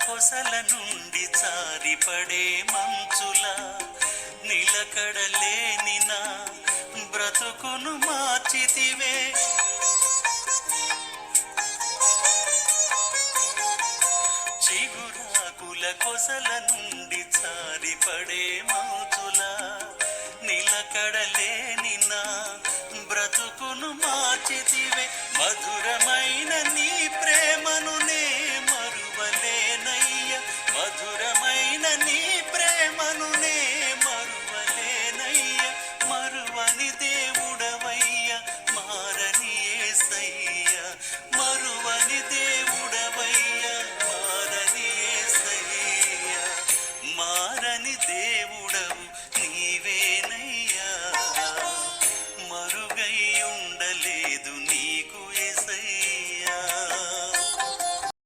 కొసల నుండి చారిపడే మంచుల నిలకడలేని నా బ్రతుకును మార్చితివే. చిగురాకుల కొసల నుండి చారిపడే మంచుల నిలకడలేని నా బ్రతుకును మార్చితివే. మధురమైన